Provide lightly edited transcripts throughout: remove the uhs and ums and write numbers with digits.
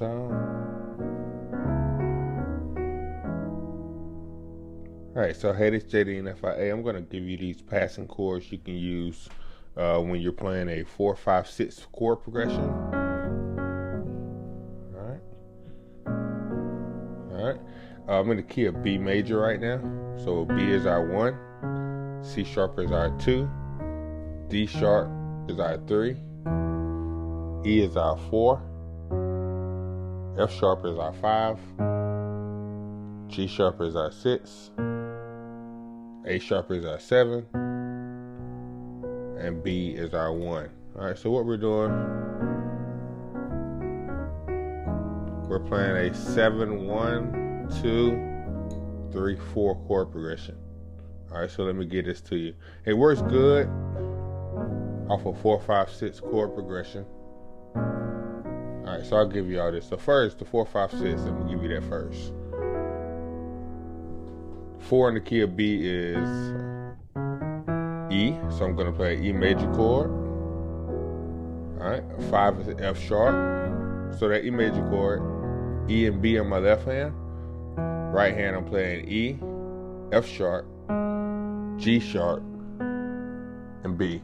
time. Alright, so hey, this JD and FIA. I'm going to give you these passing chords you can use when you're playing a 4-5-6 chord progression. Alright. I'm in the key of B major right now. So B is our 1, C sharp is our 2, D sharp is our 3, E is our 4, F sharp is our 5, G sharp is our 6, A sharp is our 7, and B is our 1. Alright, so what we're doing, we're playing a 7-1-2-3-4 chord progression. Alright, so let me get this to you. It works good off of 4-5-6 chord progression. Alright, so I'll give you all this. So first, the 4-5-6, let me give you that first. 4 in the key of B is E, so I'm going to play an E major chord. Alright, 5 is F sharp, so that E major chord, E and B on my left hand. Right hand I'm playing E, F sharp, G sharp, and B.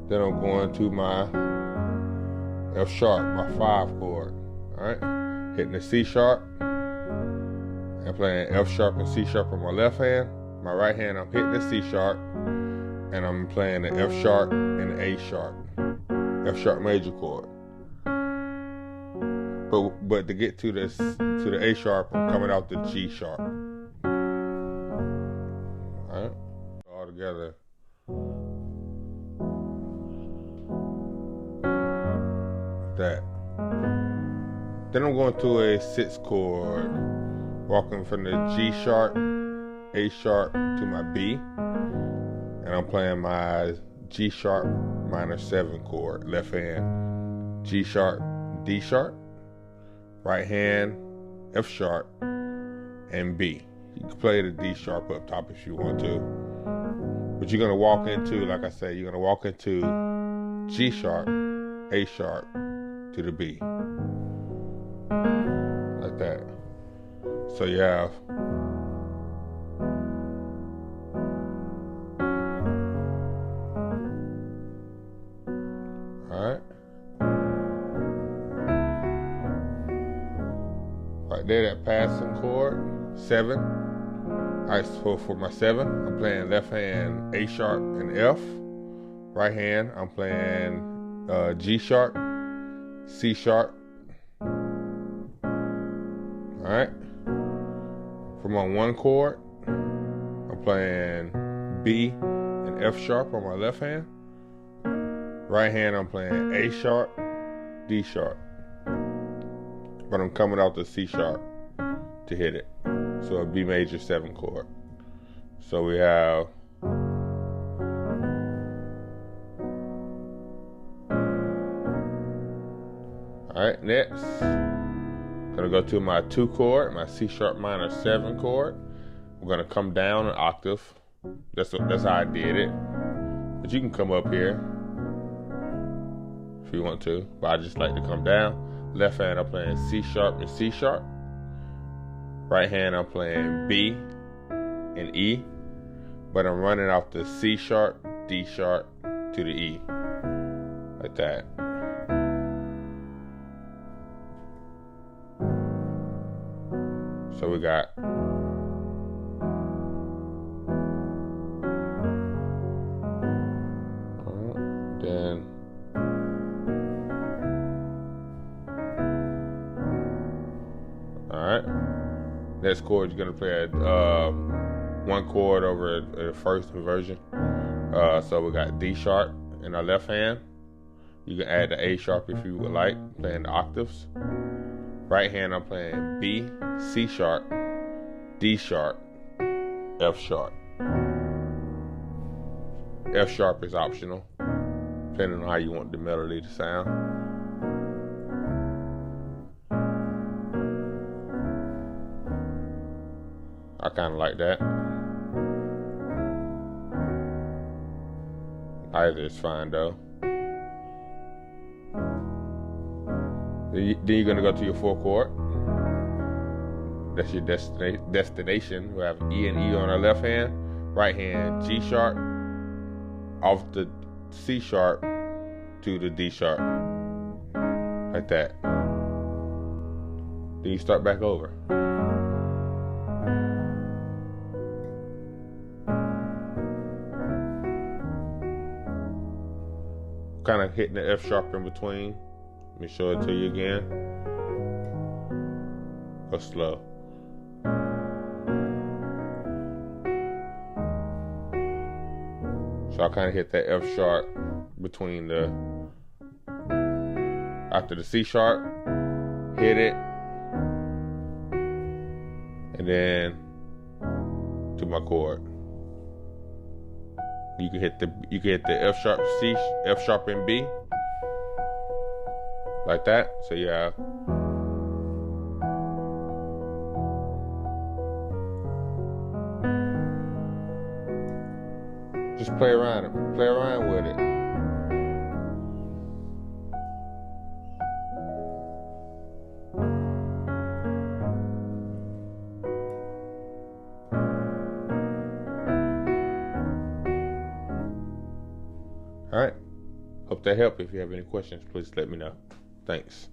Then I'm going to my F sharp, my 5 chord. Alright, hitting the C sharp. I'm playing F sharp and C sharp on my left hand. My right hand, I'm hitting the C sharp, and I'm playing the F sharp and the A sharp. F sharp major chord. But to get to the A sharp, I'm coming out the G sharp. Alright, all together. Like that. Then I'm going to a 6 chord. Walking from the G sharp, A sharp to my B, and I'm playing my G sharp minor 7 chord, left hand, G sharp, D sharp, right hand, F sharp, and B. You can play the D sharp up top if you want to, but you're gonna walk into, like I said, you're gonna walk into G sharp, A sharp to the B, like that. So you have alright. Right there, that passing chord, 7. Alright, so for my 7, I'm playing left hand A sharp and F. Right hand, I'm playing G sharp, C sharp. Alright. For my 1 chord, I'm playing B and F sharp on my left hand. Right hand, I'm playing A sharp, D sharp. But I'm coming out the C sharp to hit it. So a B major 7 chord. So we have alright, next. Gonna go to my 2 chord, my C sharp minor 7 chord. We're gonna come down an octave. That's how I did it. But you can come up here if you want to. But I just like to come down. Left hand I'm playing C sharp and C sharp. Right hand I'm playing B and E. But I'm running off the C sharp, D sharp to the E. Like that. So we got then alright. Next chord you're gonna play 1 chord over the first inversion. So we got D sharp in our left hand. You can add the A sharp if you would like, playing the octaves. Right hand I'm playing B, C sharp, D sharp, F sharp. F sharp is optional, depending on how you want the melody to sound. I kind of like that. Either is fine though. Then you're going to go to your 4 chord. That's your destination. We have E and E on our left hand. Right hand, G sharp, off the C sharp to the D sharp. Like that. Then you start back over. Kind of hitting the F sharp in between. Let me show it to you again. Go slow. So I kind of hit that F sharp between after the C sharp, hit it, and then to my chord. You can hit the F sharp C, F sharp and B, like that. So you have just play around with it. All right. Hope that helped. If you have any questions, please let me know. Thanks.